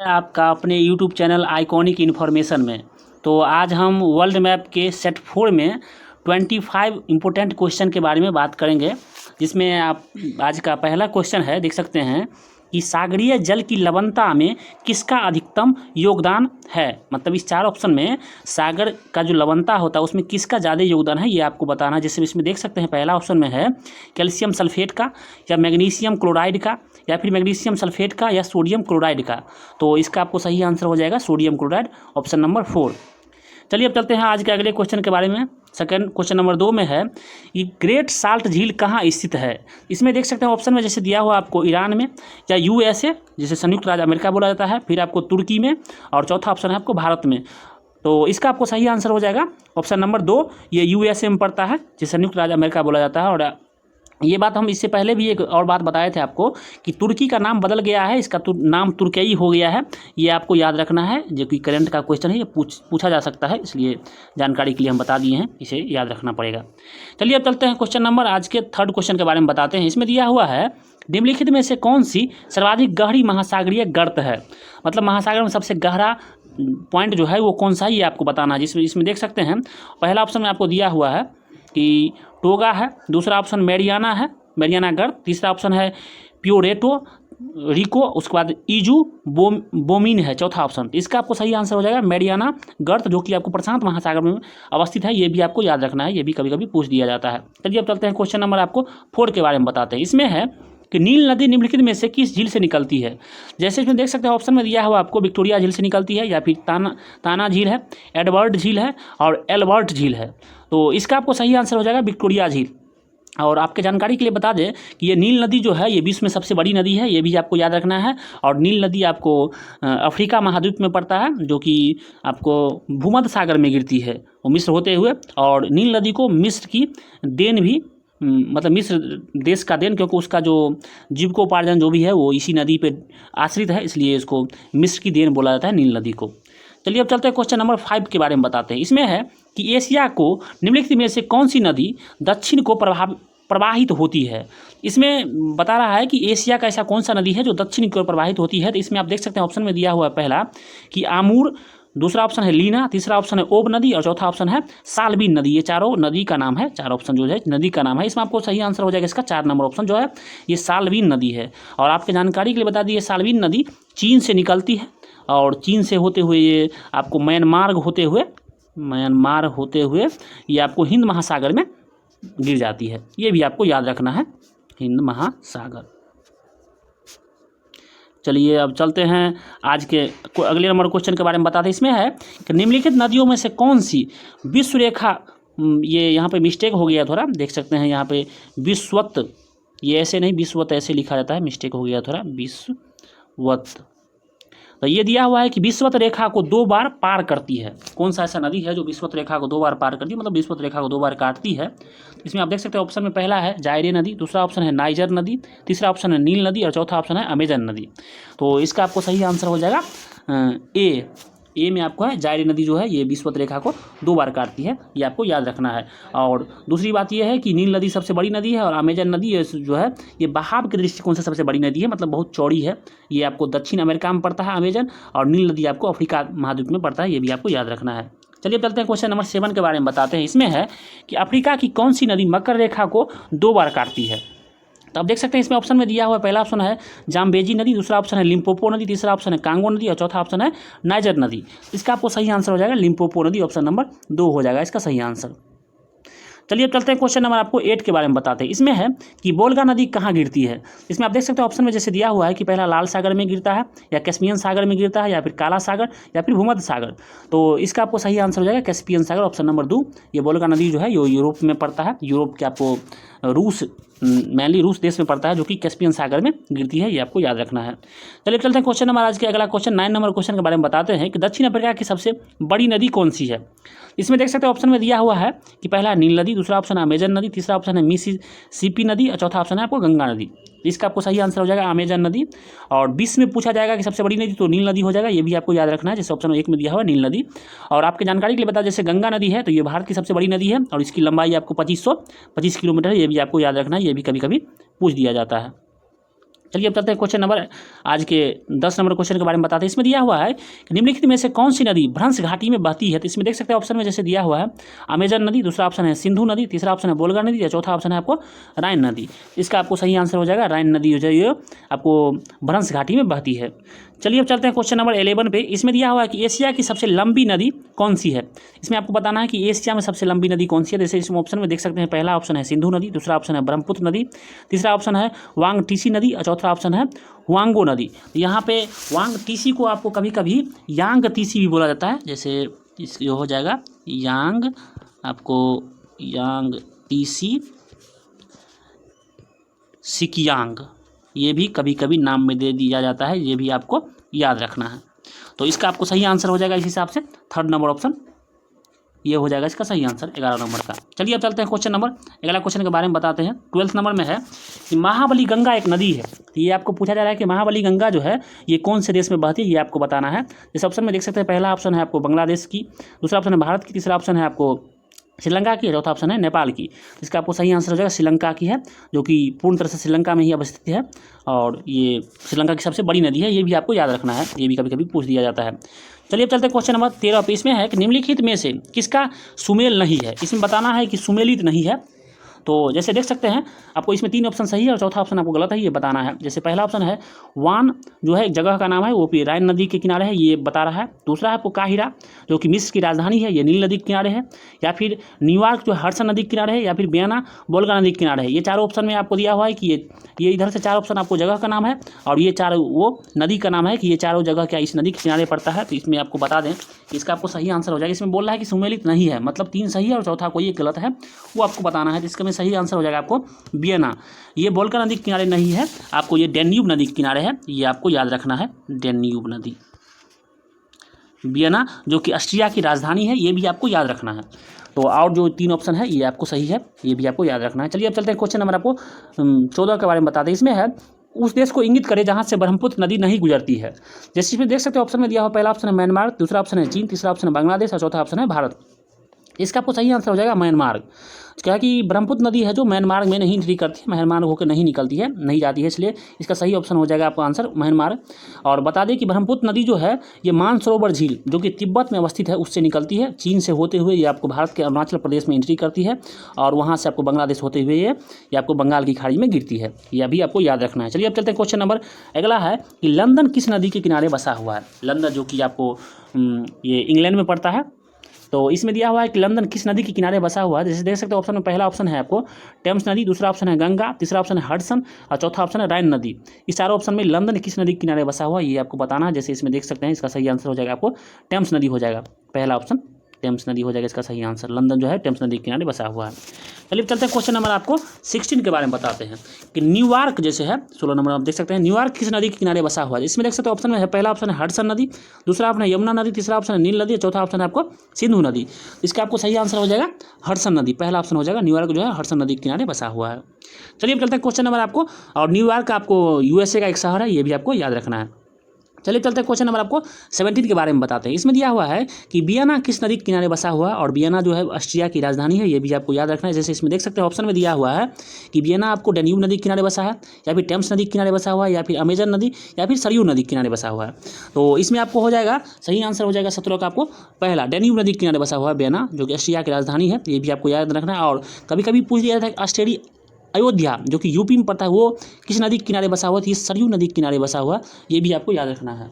आपका अपने YouTube channel iconic information में। तो आज हम वर्ल्ड मैप के सेट 4 में 25 इम्पोर्टेंट क्वेश्चन के बारे में बात करेंगे, जिसमें आप आज का पहला क्वेश्चन है, देख सकते हैं कि सागरीय जल की लवणता में किसका अधिकतम योगदान है। मतलब इस चार ऑप्शन में सागर का जो लवणता होता है उसमें किसका ज़्यादा योगदान है ये आपको बताना है। जैसे इसमें देख सकते हैं पहला ऑप्शन में है कैल्शियम सल्फेट का, या मैग्नीशियम क्लोराइड का, या फिर मैग्नीशियम सल्फेट का, या सोडियम क्लोराइड का। तो इसका आपको सही आंसर हो जाएगा सोडियम क्लोराइड, ऑप्शन नंबर 4। चलिए अब चलते हैं आज के अगले क्वेश्चन के बारे में। सेकंड क्वेश्चन नंबर 2 में है कि ग्रेट साल्ट झील कहाँ स्थित है। इसमें देख सकते हैं ऑप्शन में जैसे दिया हुआ आपको ईरान में, या USA जिसे संयुक्त राज्य अमेरिका बोला जाता है, फिर आपको तुर्की में, और चौथा ऑप्शन है आपको भारत में। तो इसका आपको सही आंसर हो जाएगा ऑप्शन नंबर 2, ये USA में पड़ता है, जिसे संयुक्त राज्य अमेरिका बोला जाता है। और ये बात हम इससे पहले भी एक और बात बताए थे आपको कि तुर्की का नाम बदल गया है, इसका नाम तुर्कई हो गया है। ये आपको याद रखना है, जो कि करंट का क्वेश्चन है, ये पूछा जा सकता है, इसलिए जानकारी के लिए हम बता दिए हैं, इसे याद रखना पड़ेगा। चलिए अब चलते हैं क्वेश्चन नंबर, आज के थर्ड क्वेश्चन के बारे में बताते हैं। इसमें दिया हुआ है निम्नलिखित में से कौन सी सर्वाधिक गहरी महासागरीय गर्त है। मतलब महासागर में सबसे गहरा पॉइंट जो है वो कौन सा है ये आपको बताना है। इसमें देख सकते हैं पहला ऑप्शन में आपको दिया हुआ है कि टोगा है, दूसरा ऑप्शन मैरियाना है, मैरियाना गर्त, तीसरा ऑप्शन है प्योरेटो रिको, उसके बाद ईजू बोमिन है चौथा ऑप्शन। इसका आपको सही आंसर हो जाएगा मैरियाना गर्त, जो कि आपको प्रशांत महासागर में अवस्थित है। ये भी आपको याद रखना है, ये भी कभी कभी पूछ दिया जाता है। चलिए अब चलते हैं क्वेश्चन नंबर आपको 4 के बारे में बताते हैं। इसमें है कि नील नदी निम्नलिखित में से किस झील से निकलती है। जैसे इसमें देख सकते हैं ऑप्शन में दिया हुआ आपको विक्टोरिया झील से निकलती है, या फिर ताना झील है, एडवर्ड झील है, और एल्बर्ट झील है। तो इसका आपको सही आंसर हो जाएगा विक्टोरिया झील। और आपके जानकारी के लिए बता दें कि ये नील नदी जो है ये विश्व में सबसे बड़ी नदी है, ये भी आपको याद रखना है। और नील नदी आपको अफ्रीका महाद्वीप में पड़ता है, जो कि आपको भूमध्य सागर में गिरती है, वो मिस्र होते हुए। और नील नदी को मिस्र की देन भी, मतलब मिस्र देश का देन, क्योंकि उसका जो जीविकोपार्जन जो भी है वो इसी नदी पे आश्रित है, इसलिए इसको मिस्र की देन बोला जाता है नील नदी को। चलिए अब चलते हैं क्वेश्चन नंबर 5 के बारे में बताते हैं। इसमें है कि एशिया को निम्नलिखित में से कौन सी नदी दक्षिण को प्रवाहित होती है। इसमें बता रहा है कि एशिया का ऐसा कौन सा नदी है जो दक्षिण की ओर प्रवाहित होती है। तो इसमें आप देख सकते हैं ऑप्शन में दिया हुआ है पहला कि आमूर, दूसरा ऑप्शन है लीना, तीसरा ऑप्शन है ओब नदी, और चौथा ऑप्शन है सालवीन नदी। ये चारों नदी का नाम है, चार ऑप्शन जो है नदी का नाम है। इसमें आपको सही आंसर हो जाएगा इसका 4 नंबर ऑप्शन जो है ये सालवीन नदी है। और आपके जानकारी के लिए बता दिए सालवीन नदी चीन से निकलती है, और चीन से होते हुए ये आपको म्यांमार होते हुए ये आपको हिंद महासागर में गिर जाती है। ये भी आपको याद रखना है, हिंद महासागर। चलिए अब चलते हैं आज के अगले नंबर क्वेश्चन के बारे में बताते हैं। इसमें है कि निम्नलिखित नदियों में से कौन सी विश्व रेखा, ये यहाँ पे मिस्टेक हो गया थोड़ा, देख सकते हैं यहाँ पे विश्वत, ये ऐसे नहीं विश्वत ऐसे लिखा जाता है, मिस्टेक हो गया थोड़ा, विश्वत। तो ये दिया हुआ है कि विश्वत रेखा को 2 बार पार करती है। कौन सा ऐसा नदी है जो विश्वत रेखा को 2 बार पार करती है, मतलब विश्वत रेखा को 2 बार काटती है। इसमें आप देख सकते हैं ऑप्शन में पहला है जायरे नदी, दूसरा ऑप्शन है नाइजर नदी, तीसरा ऑप्शन है नील नदी, और चौथा ऑप्शन है अमेजन नदी। तो इसका आपको सही आंसर हो जाएगा ए में आपको है जायरे नदी जो है ये विश्वत रेखा को 2 बार काटती है, ये आपको याद रखना है। और दूसरी बात ये है कि नील नदी सबसे बड़ी नदी है, और अमेजन नदी जो है ये बहाव के दृष्टिकोण से सबसे बड़ी नदी है, मतलब बहुत चौड़ी है। ये आपको दक्षिण अमेरिका में पड़ता है अमेजन, और नील नदी आपको अफ्रीका महाद्वीप में पड़ता है, ये भी आपको याद रखना है। चलिए चलते हैं क्वेश्चन नंबर 7 के बारे में बताते हैं। इसमें है कि अफ्रीका की कौन सी नदी मकर रेखा को 2 बार काटती है। तो आप देख सकते हैं इसमें ऑप्शन में दिया हुआ पहला ऑप्शन है जाम्बेजी नदी, दूसरा ऑप्शन है लिम्पोपो नदी, तीसरा ऑप्शन है कांगो नदी, और चौथा ऑप्शन है नाइजर नदी। इसका आपको सही आंसर हो जाएगा लिम्पोपो नदी, ऑप्शन नंबर 2 हो जाएगा इसका सही आंसर। चलिए अब चलते हैं क्वेश्चन नंबर आपको 8 के बारे में बताते हैं। इसमें है कि वोल्गा नदी कहाँ गिरती है। इसमें आप देख सकते हैं ऑप्शन में जैसे दिया हुआ है कि पहला लाल सागर में गिरता है, या कैस्पियन सागर में गिरता है, या फिर काला सागर, या फिर भूमध्य सागर। तो इसका आपको सही आंसर हो जाएगा कैस्पियन सागर, ऑप्शन नंबर 2। ये वोल्गा नदी जो है ये यूरोप में पड़ता है, यूरोप के आपको मेनली रूस देश में पड़ता है, जो कि कैस्पियन सागर में गिरती है, ये आपको याद रखना है। चलिए चलते हैं क्वेश्चन नंबर आज के अगला क्वेश्चन 9 नंबर क्वेश्चन के बारे में बताते हैं कि दक्षिण अफ्रीका की सबसे बड़ी नदी कौन सी है। इसमें देख सकते हैं ऑप्शन में दिया हुआ है कि पहला नील नदी, दूसरा ऑप्शन है अमेजन नदी, तीसरा ऑप्शन है मिसिसिपी नदी, और चौथा ऑप्शन है आपको गंगा नदी। इसका आपको सही आंसर हो जाएगा अमेजन नदी। और 20 में पूछा जाएगा कि सबसे बड़ी नदी, तो नील नदी हो जाएगा, ये भी आपको याद रखना है, जैसे ऑप्शन 1 में दिया हुआ है नील नदी। और आपके जानकारी के लिए बता, जैसे गंगा नदी है तो ये भारत की सबसे बड़ी नदी है, और इसकी लंबाई आपको 2525 किलोमीटर है, ये भी आपको याद रखना है, ये भी कभी कभी पूछ दिया जाता है। चलिए अब चलते हैं क्वेश्चन नंबर आज के 10 नंबर क्वेश्चन के बारे में बताते हैं। इसमें दिया हुआ है कि निम्नलिखित में से कौन सी नदी भ्रंश घाटी में बहती है। तो इसमें देख सकते हैं ऑप्शन में जैसे दिया हुआ है अमेजन नदी, दूसरा ऑप्शन है सिंधु नदी, तीसरा ऑप्शन है बोलगा नदी, या चौथा ऑप्शन है आपको राइन नदी। इसका आपको सही आंसर हो जाएगा राइन नदी जो है आपको भ्रंश घाटी में बहती है। चलिए अब चलते हैं क्वेश्चन नंबर 11 पे। इसमें दिया हुआ है कि एशिया की सबसे लंबी नदी कौन सी है। इसमें आपको बताना है कि एशिया में सबसे लंबी नदी कौन सी है। जैसे इसमें ऑप्शन में देख सकते हैं पहला ऑप्शन है सिंधु नदी, दूसरा ऑप्शन है ब्रह्मपुत्र नदी, तीसरा ऑप्शन है वांग टीसी नदी और चौथा ऑप्शन है हुआंगो नदी। यहाँ पे वांग टीसी को आपको कभी कभी यांग टीसी भी बोला जाता है। जैसे इस हो जाएगा यांग, आपको यांग टीसी सिकियांग, ये भी कभी कभी नाम में दे दिया जाता है, ये भी आपको याद रखना है। तो इसका आपको सही आंसर हो जाएगा इस हिसाब से थर्ड नंबर ऑप्शन ये हो जाएगा इसका सही आंसर 11 नंबर का। चलिए अब चलते हैं क्वेश्चन नंबर, अगला क्वेश्चन के बारे में बताते हैं। 12th नंबर में है कि महाबली गंगा एक नदी है। तो ये आपको पूछा जा रहा है कि महाबली गंगा जो है ये कौन से देश में बहती है, ये आपको बताना है। इस ऑप्शन में देख सकते हैं पहला ऑप्शन है आपको बांग्लादेश की, दूसरा ऑप्शन है भारत की, तीसरा ऑप्शन है आपको श्रीलंका की, चौथा ऑप्शन है नेपाल की। इसका आपको सही आंसर हो जाएगा श्रीलंका की है, जो कि पूर्ण तरह से श्रीलंका में ही अवस्थित है और ये श्रीलंका की सबसे बड़ी नदी है। ये भी आपको याद रखना है, ये भी कभी कभी पूछ दिया जाता है। चलिए अब चलते हैं क्वेश्चन नंबर 13 पे। इसमें है कि निम्नलिखित में से किसका सुमेल नहीं है। इसमें बताना है कि सुमेलित नहीं है। तो जैसे देख सकते हैं आपको इसमें 3 ऑप्शन सही है और चौथा ऑप्शन आपको गलत है, ये बताना है। जैसे पहला ऑप्शन है वान जो है एक जगह का नाम है, वो भी राइन नदी के किनारे है, ये बता रहा है। दूसरा है आपको काहिरा जो कि मिस्र की राजधानी है, ये नील नदी के किनारे है। या फिर न्यूयॉर्क जो हडसन नदी के किनारे है, या फिर वियना वोल्गा नदी के किनारे है। ये चारों ऑप्शन में आपको दिया हुआ है कि ये इधर से 4 ऑप्शन आपको जगह का नाम है और ये 4 वो नदी का नाम है कि ये चारों जगह क्या इस नदी के किनारे पड़ता है। तो इसमें आपको बता दें कि इसका आपको सही आंसर हो जाएगा। इसमें बोल रहा है कि सुमेलित नहीं है, मतलब 3 सही है और चौथा कोई एक गलत है, वो आपको बताना है। तो इसका में सही आंसर हो जाएगा आपको वियना। ये वोल्गा नदी के किनारे नहीं है, आपको ये डैन्यूब नदी के किनारे है, ये आपको याद रखना है डैन्यूब नदी। वियना जो कि ऑस्ट्रिया की राजधानी है, ये भी आपको याद रखना है। तो और जो 3 ऑप्शन है ये आपको सही है, ये भी आपको याद रखना है। चलिए अब चलते हैं क्वेश्चन नंबर आपको 14 के बारे में बताते हैं। इसमें है उस देश को इंगित करे जहाँ से ब्रह्मपुत्र नदी नहीं गुजरती है। जैसे इसमें देख सकते हो ऑप्शन में दिया हुआ पहला ऑप्शन है म्यांमार, दूसरा ऑप्शन है चीन, तीसरा ऑप्शन है बांग्लादेश और चौथा ऑप्शन है भारत। इसका आपको सही आंसर हो जाएगा म्यांमार। क्या कि ब्रह्मपुत्र नदी है जो म्यांमार में नहीं एंट्री करती है, म्यांमार होकर नहीं निकलती है, नहीं जाती है, इसलिए इसका सही ऑप्शन हो जाएगा आपका आंसर म्यांमार। और बता दें कि ब्रह्मपुत्र नदी जो है ये मानसरोवर झील जो कि तिब्बत में अवस्थित है उससे निकलती है, चीन से होते हुए ये आपको भारत के अरुणाचल प्रदेश में एंट्री करती है और वहाँ से आपको बांग्लादेश होते हुए ये आपको बंगाल की खाड़ी में गिरती है, यह भी आपको याद रखना है। चलिए अब चलते हैं क्वेश्चन नंबर अगला है कि लंदन किस नदी के किनारे बसा हुआ है। लंदन जो कि आपको ये इंग्लैंड में पड़ता है। तो इसमें दिया हुआ है कि लंदन किस नदी के किनारे बसा हुआ है। जैसे देख सकते हो ऑप्शन में पहला ऑप्शन है आपको टेम्स नदी, दूसरा ऑप्शन है गंगा, तीसरा ऑप्शन है हडसन और चौथा ऑप्शन है राइन नदी। इस चारों ऑप्शन में लंदन किस नदी के किनारे बसा हुआ है ये आपको बताना है। जैसे इसमें देख सकते हैं इसका सही आंसर हो जाएगा आपको टेम्स नदी हो जाएगा, पहला ऑप्शन टेम्स नदी हो जाएगा इसका सही आंसर। लंदन जो है टेम्स नदी के किनारे बसा हुआ है। चलिए चलते हैं क्वेश्चन नंबर आपको 16 के बारे में बताते हैं कि न्यूयॉर्क जैसे है 16 नंबर आप देख सकते हैं न्यूयॉर्क किस नदी के किनारे बसा हुआ है। इसमें देख सकते हैं ऑप्शन में है पहला ऑप्शन है हडसन नदी, दूसरा ऑप्शन है यमुना नदी, तीसरा ऑप्शन है नील नदी, चौथा ऑप्शन है आपको सिंधु नदी। इसका आपको सही आंसर हो जाएगा हडसन नदी, पहला ऑप्शन हो जाएगा न्यूयॉर्क जो है हडसन नदी के किनारे बसा हुआ है। चलिए अब चलते हैं क्वेश्चन नंबर आपको, और न्यूयॉर्क आपको यूएसए का एक शहर है, ये भी आपको याद रखना है। चलिए चलते हैं क्वेश्चन नंबर आपको 17 के बारे में बताते हैं। इसमें दिया हुआ है कि वियना किस नदी के किनारे बसा हुआ है और वियना जो है ऑस्ट्रिया की राजधानी है, ये भी आपको याद रखना है। जैसे इसमें देख सकते हैं ऑप्शन में दिया हुआ है कि वियना आपको डैन्यूब नदी के किनारे बसा है, या फिर टेम्स नदी के किनारे बसा हुआ है, या फिर अमेजन नदी, या फिर सरयू नदी के किनारे बसा हुआ है। तो इसमें आपको हो जाएगा सही आंसर हो जाएगा 17 का आपको पहला डैन्यूब नदी के किनारे बसा हुआ है वियना, जो कि ऑस्ट्रिया की राजधानी है, ये भी आपको याद रखना है। और कभी कभी पूछ दिया जाता है अयोध्या जो कि यूपी में पड़ता है वो किस नदी के किनारे बसा हुआ है, सरयू नदी के किनारे बसा हुआ, ये भी आपको याद रखना है।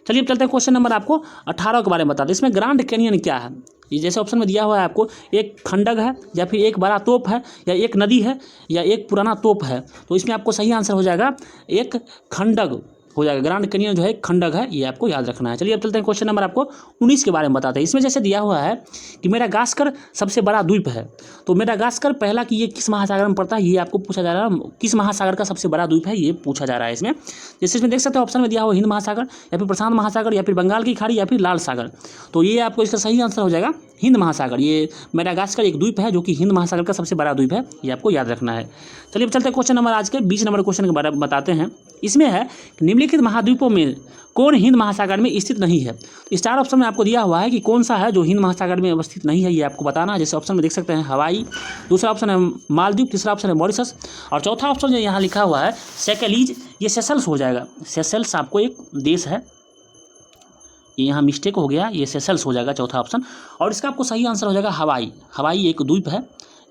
चलिए अब चलते हैं क्वेश्चन नंबर आपको 18 के बारे में बताते हैं। इसमें ग्रैंड कैनियन क्या है। ये जैसे ऑप्शन में दिया हुआ है आपको एक खंडक है, या फिर एक बड़ा तोप है, या एक नदी है, या एक पुराना तोप है। तो इसमें आपको सही आंसर हो जाएगा एक खंडक हो जाएगा। ग्रैंड कैनियन जो है खंडक है, ये आपको याद रखना है। चलिए अब चलते हैं क्वेश्चन नंबर आपको 19 के बारे में बताते हैं। इसमें जैसे दिया हुआ है कि मेडागास्कर सबसे बड़ा द्वीप है। तो मेडागास्कर पहला कि ये किस महासागर में पड़ता है ये आपको पूछा जा रहा है, किस महासागर का सबसे बड़ा द्वीप है ये पूछा जा रहा है इसमें। जैसे इसमें देख सकते हो ऑप्शन में दिया हुआ हिंद महासागर, या फिर प्रशांत महासागर, या फिर बंगाल की खाड़ी, या फिर लाल सागर। तो ये आपको इसका सही आंसर हो जाएगा हिंद महासागर। ये मेडागास्कर एक द्वीप है जो कि हिंद महासागर का सबसे बड़ा द्वीप है, ये आपको याद रखना है। चलिए अब चलते हैं क्वेश्चन नंबर आज के 20 नंबर क्वेश्चन के बारे में बताते हैं। इसमें है कि निम्नलिखित महाद्वीपों में कौन हिंद महासागर में स्थित नहीं है। तो स्टार ऑप्शन में आपको दिया हुआ है कि कौन सा है जो हिंद महासागर में अवस्थित नहीं है, ये आपको बताना है। जैसे ऑप्शन में देख सकते हैं हवाई, दूसरा ऑप्शन है मालदीव, तीसरा ऑप्शन है मॉरिशस और चौथा ऑप्शन जो यहाँ लिखा हुआ है सेकेलीज, ये सेशल्स हो जाएगा। सेशल्स आपको एक देश है, ये यहाँ मिस्टेक हो गया, ये सेशल्स हो जाएगा चौथा ऑप्शन। और इसका आपको सही आंसर हो जाएगा हवाई। हवाई एक द्वीप है,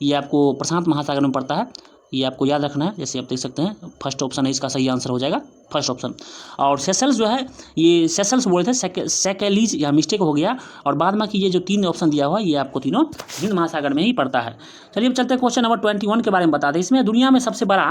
ये आपको प्रशांत महासागर में पड़ता है, ये आपको याद रखना है। जैसे आप देख सकते हैं फर्स्ट ऑप्शन है, इसका सही आंसर हो जाएगा फर्स्ट ऑप्शन। और सेशल्स जो है ये सेशल्स बोले थे, सेकेलीज या मिस्टेक हो गया। और बाद में कि ये जो तीन ऑप्शन दिया हुआ है ये आपको तीनों हिंद महासागर में ही पड़ता है। चलिए अब चलते हैं क्वेश्चन नंबर 21 के बारे में बताते हैं। इसमें दुनिया में सबसे बड़ा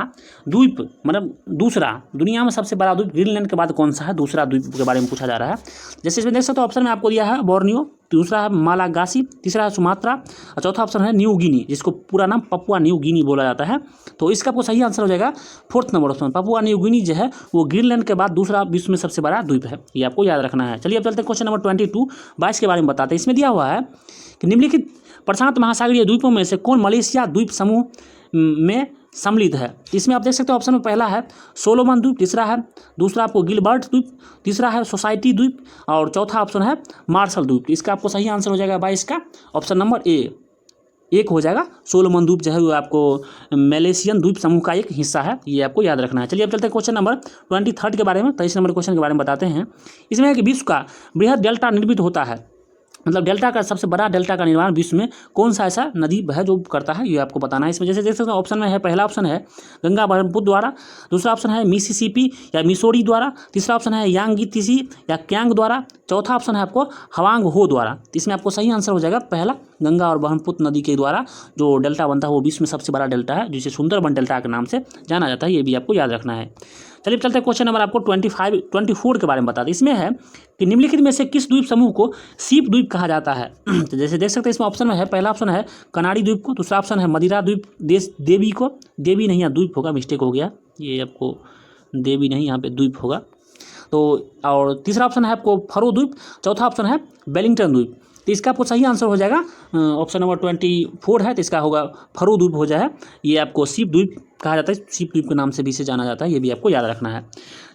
द्वीप मतलब दूसरा दुनिया में सबसे बड़ा द्वीप ग्रीनलैंड के बाद कौन सा है, दूसरा द्वीप के बारे में पूछा जा रहा है। जैसे इसमें देख सकते हो ऑप्शन में आपको दिया है बोर्नियो, दूसरा है मालागासी, तीसरा है सुमात्रा और चौथा ऑप्शन है न्यू गिनी, जिसको पूरा नाम पपुआ न्यू गिनी बोला जाता है। तो इसका आपको सही आंसर हो जाएगा fourth number option. Papua New Guinea जो है वो ग्रीनलैंड के बाद दूसरा विश्व में सबसे बड़ा द्वीप है, ये आपको याद रखना है। चलिए अब चलते हैं क्वेश्चन नंबर 22 के बारे में बताते हैं। इसमें दिया हुआ है कि निम्नलिखित प्रशांत महासागरीय द्वीपों में से कौन मलेशिया द्वीप समूह में सम्मिलित है। इसमें आप देख सकते हो ऑप्शन में पहला है सोलोमन द्वीप, तीसरा है दूसरा आपको गिलबर्ट द्वीप, तीसरा है सोसाइटी द्वीप और चौथा ऑप्शन है मार्शल द्वीप। इसका आपको सही आंसर हो जाएगा 22 का ऑप्शन नंबर ए एक हो जाएगा। सोलोमन द्वीप जो है वो आपको मलेशियन द्वीप समूह का एक हिस्सा है, ये आपको याद रखना है। चलिए अब चलते हैं क्वेश्चन नंबर 23 के बारे में, 23 नंबर क्वेश्चन के बारे में बताते हैं। इसमें है कि विश्व का बृहद डेल्टा निर्मित होता है, मतलब डेल्टा का सबसे बड़ा डेल्टा का निर्माण विश्व में कौन सा ऐसा नदी है जो करता है, ये आपको बताना है। इसमें जैसे देख सकते हैं ऑप्शन में है, पहला ऑप्शन है गंगा ब्रह्मपुत्र द्वारा, दूसरा ऑप्शन है मिसिसिपी या मिसोरी द्वारा, तीसरा ऑप्शन है यांगितिसी या क्यांग द्वारा, चौथा ऑप्शन है आपको हवांग हो द्वारा। इसमें आपको सही आंसर हो जाएगा पहला, गंगा और ब्रह्मपुत्र नदी के द्वारा जो डेल्टा बनता है वो विश्व में सबसे बड़ा डेल्टा है, जिसे सुंदरबन डेल्टा के नाम से जाना जाता है, ये भी आपको याद रखना है। चलिए चलते हैं क्वेश्चन नंबर आपको 24 के बारे में बताते हैं। इसमें है कि निम्नलिखित में से किस द्वीप समूह को सीप द्वीप कहा जाता है। तो जैसे देख सकते हैं इसमें ऑप्शन में है, पहला ऑप्शन है कनाडी द्वीप को, दूसरा ऑप्शन है मदिरा द्वीप देश देवी को, देवी नहीं यहाँ द्वीप होगा, मिस्टेक हो गया, ये आपको देवी नहीं यहाँ पे द्वीप होगा। तो और तीसरा ऑप्शन है आपको फरो द्वीप, चौथा ऑप्शन है वेलिंगटन द्वीप। तो इसका आपको सही आंसर हो जाएगा ऑप्शन नंबर 24 है, तो इसका होगा फरो द्वीप हो जाए, ये आपको सीप द्वीप कहा जाता है, सीप द्वीप के नाम से भी इसे जाना जाता है, ये भी आपको याद रखना है।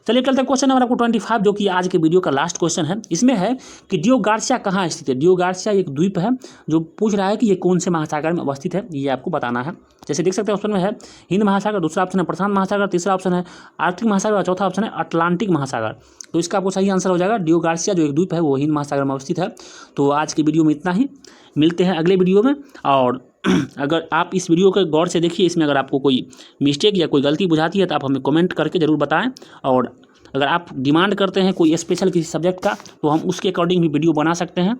चलिए चलते हैं क्वेश्चन नंबर आपको 25 जो कि आज के वीडियो का लास्ट क्वेश्चन है। इसमें है कि डियो गार्सिया कहाँ स्थित है। डियो गार्सिया एक द्वीप है जो पूछ रहा है कि ये कौन से महासागर में अवस्थित है, ये आपको बताना है। जैसे देख सकते हैं ऑप्शन में है हिंद महासागर, दूसरा ऑप्शन है प्रशांत महासागर, तीसरा ऑप्शन है आर्कटिक महासागर और चौथा ऑप्शन है अटलांटिक महासागर। तो इसका आपको सही आंसर हो जाएगा डियो गार्सिया जो एक द्वीप है वो हिंद महासागर में अवस्थित है। तो आज की वीडियो में इतना ही, मिलते हैं अगले वीडियो में। और अगर आप इस वीडियो को गौर से देखिए, इसमें अगर आपको कोई मिस्टेक या कोई गलती बुझाती है तो आप हमें कमेंट करके ज़रूर बताएं। और अगर आप डिमांड करते हैं कोई स्पेशल किसी सब्जेक्ट का तो हम उसके अकॉर्डिंग भी वीडियो बना सकते हैं।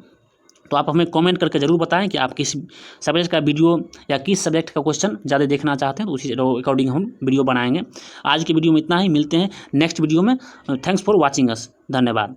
तो आप हमें कमेंट करके ज़रूर बताएं कि आप किस सब्जेक्ट का वीडियो या किस सब्जेक्ट का क्वेश्चन ज़्यादा देखना चाहते हैं, तो उसी अकॉर्डिंग हम वीडियो बनाएंगे। आज की वीडियो में इतना ही, मिलते हैं नेक्स्ट वीडियो में। थैंक्स फॉर वॉचिंग अस, धन्यवाद।